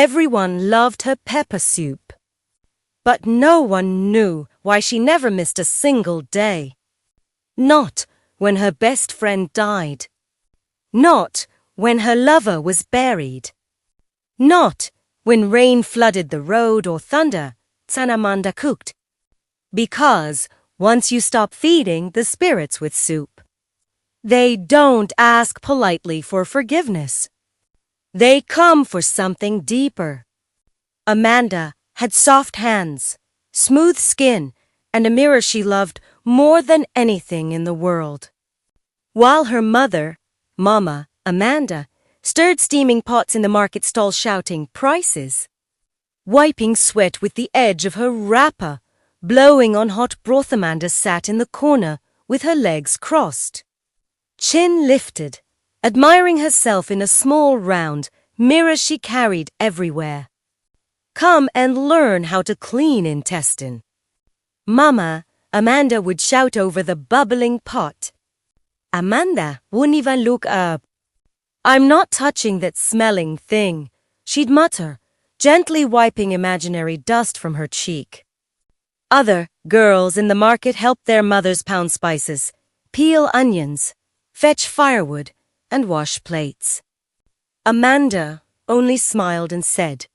Everyone loved her pepper soup. But no one knew why she never missed a single day. Not when her best friend died. Not when her lover was buried. Not when rain flooded the road or thunder, Amanda cooked. Because once you stop feeding the spirits with soup, they don't ask politely for forgiveness. They come for something deeper. Amanda had soft hands, smooth skin, and a mirror she loved more than anything in the world. While her mother, Mama Amanda, stirred steaming pots in the market stall shouting prices, wiping sweat with the edge of her wrapper, blowing on hot broth, Amanda sat in the corner with her legs crossed, chin lifted, admiring herself in a small round mirror she carried everywhere. Come and learn how to clean intestine. Mama Amanda would shout over the bubbling pot. Amanda wouldn't even look up. I'm not touching that smelling thing, she'd mutter, gently wiping imaginary dust from her cheek. Other girls in the market helped their mothers pound spices, peel onions, fetch firewood, and wash plates. Amanda only smiled and said,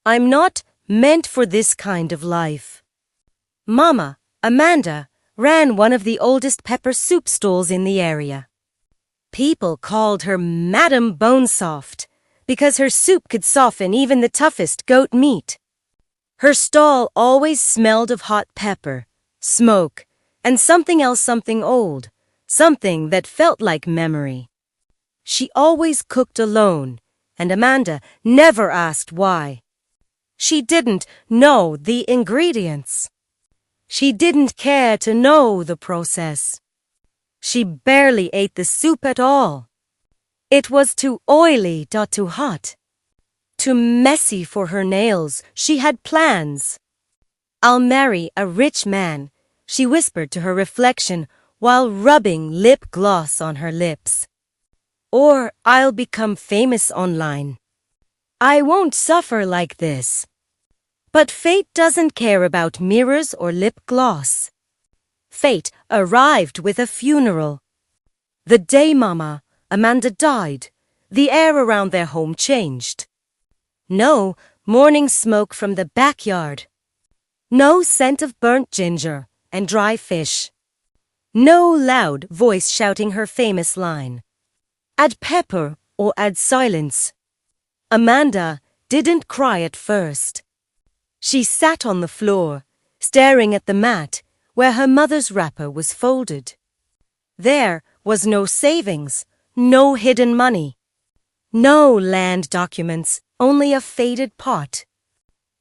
I'm not meant for this kind of life. Mama Amanda ran one of the oldest pepper soup stalls in the area. People called her Madam Bonesoft because her soup could soften even the toughest goat meat. Her stall always smelled of hot pepper, smoke, and something else, something old, something that felt like memory. She always cooked alone, and Amanda never asked why. She didn't know the ingredients. She didn't care to know the process. She barely ate the soup at all. It was too oily, too hot. Too messy for her nails. She had plans. I'll marry a rich man, she whispered to her reflection while rubbing lip gloss on her lips. Or I'll become famous online. I won't suffer like this. But fate doesn't care about mirrors or lip gloss. Fate arrived with a funeral. The day Mama Amanda died, the air around their home changed. No morning smoke from the backyard. No scent of burnt ginger and dry fish. No loud voice shouting her famous line. Add pepper or add silence. Amanda didn't cry at first. She sat on the floor, staring at the mat where her mother's wrapper was folded. There was no savings, no hidden money, no land documents, only a faded pot,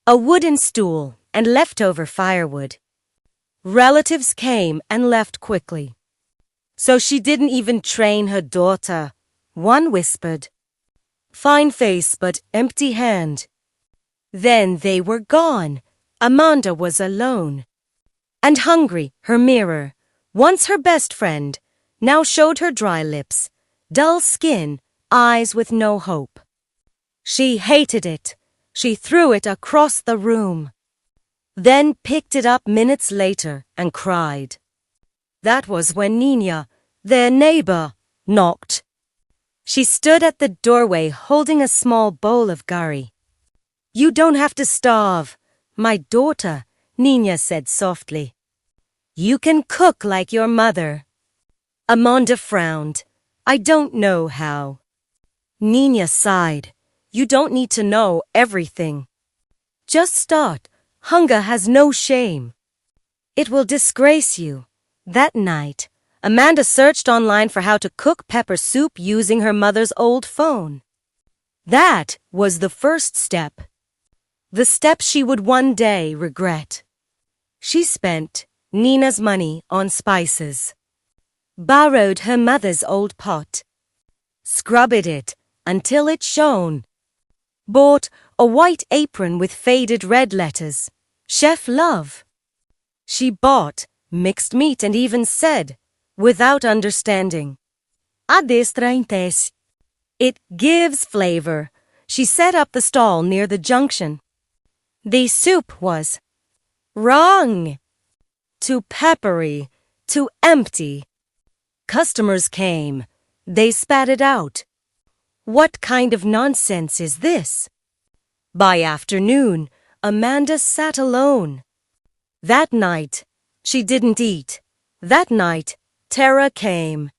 a wooden stool, and leftover firewood. Relatives came and left quickly. So she didn't even train her daughter. One whispered, "Fine face but empty hand." Then they were gone. Amanda was alone. And hungry, her mirror, once her best friend, now showed her dry lips, dull skin, eyes with no hope. She hated it. She threw it across the room. Then picked it up minutes later and cried. That was when Nina, their neighbor, knocked. She stood at the doorway holding a small bowl of curry. "You don't have to starve, my daughter," Nina said softly. "You can cook like your mother." Amanda frowned. "I don't know how." Nina sighed. "You don't need to know everything. Just start. Hunger has no shame. It will disgrace you." That night, Amanda searched online for how to cook pepper soup using her mother's old phone. That was the first step. The step she would one day regret. She spent Nina's money on spices, borrowed her mother's old pot, scrubbed it until it shone, bought a white apron with faded red letters, Chef Love. She bought mixed meat and even said, without understanding, "Adestra in teste." It gives flavor. She set up the stall near the junction. The soup was wrong, too peppery, too empty. Customers came. They spat it out. What kind of nonsense is this? By afternoon, Amanda sat alone. That night, she didn't eat. That night, Tara came.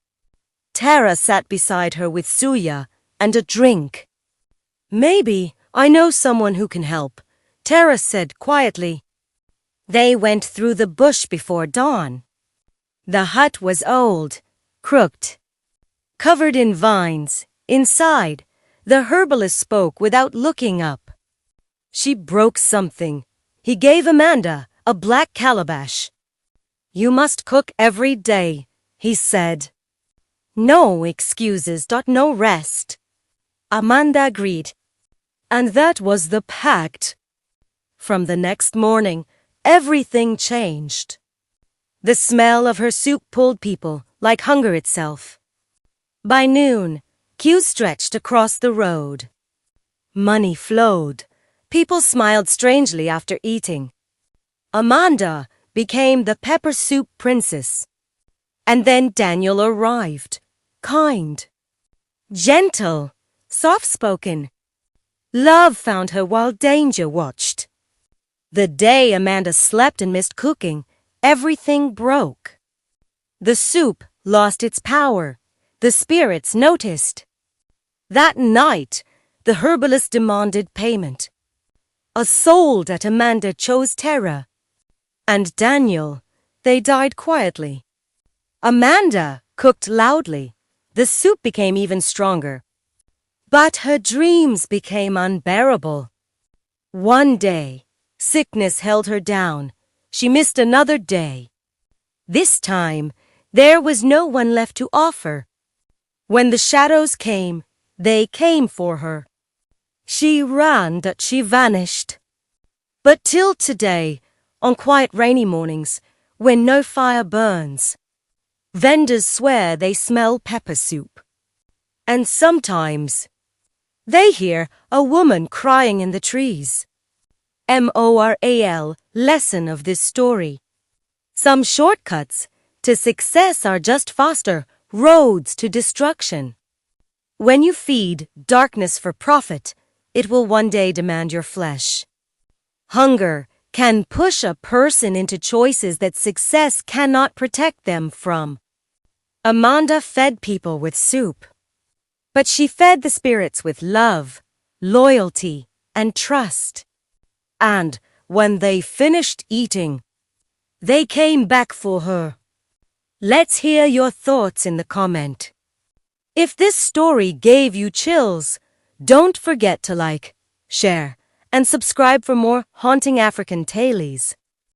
Tara sat beside her with suya and a drink. Maybe I know someone who can help, Tara said quietly. They went through the bush before dawn. The hut was old, crooked, covered in vines. Inside, the herbalist spoke without looking up. She broke something. He gave Amanda a black calabash. You must cook every day, he said. No excuses, no rest. Amanda agreed. And that was the pact. From the next morning, everything changed. The smell of her soup pulled people like hunger itself. By noon, queues stretched across the road. Money flowed. People smiled strangely after eating. Amanda became the pepper soup princess. And then Daniel arrived, kind, gentle, soft-spoken. Love found her while danger watched. The day Amanda slept and missed cooking, everything broke. The soup lost its power. The spirits noticed. That night, the herbalist demanded payment. A soul that Amanda chose Tara. And Daniel, they died quietly. Amanda cooked loudly. The soup became even stronger. But her dreams became unbearable. One day, sickness held her down. She missed another day. This time, there was no one left to offer. When the shadows came, they came for her. She ran that she vanished. But till today, on quiet rainy mornings, when no fire burns, vendors swear they smell pepper soup. And sometimes, they hear a woman crying in the trees. Moral lesson of this story. Some shortcuts to success are just faster roads to destruction. When you feed darkness for profit, it will one day demand your flesh. Hunger can push a person into choices that success cannot protect them from. Amanda fed people with soup, but she fed the spirits with love, loyalty, and trust. And when they finished eating, they came back for her. Let's hear your thoughts in the comment. If this story gave you chills, don't forget to like, share, and subscribe for more haunting African tales.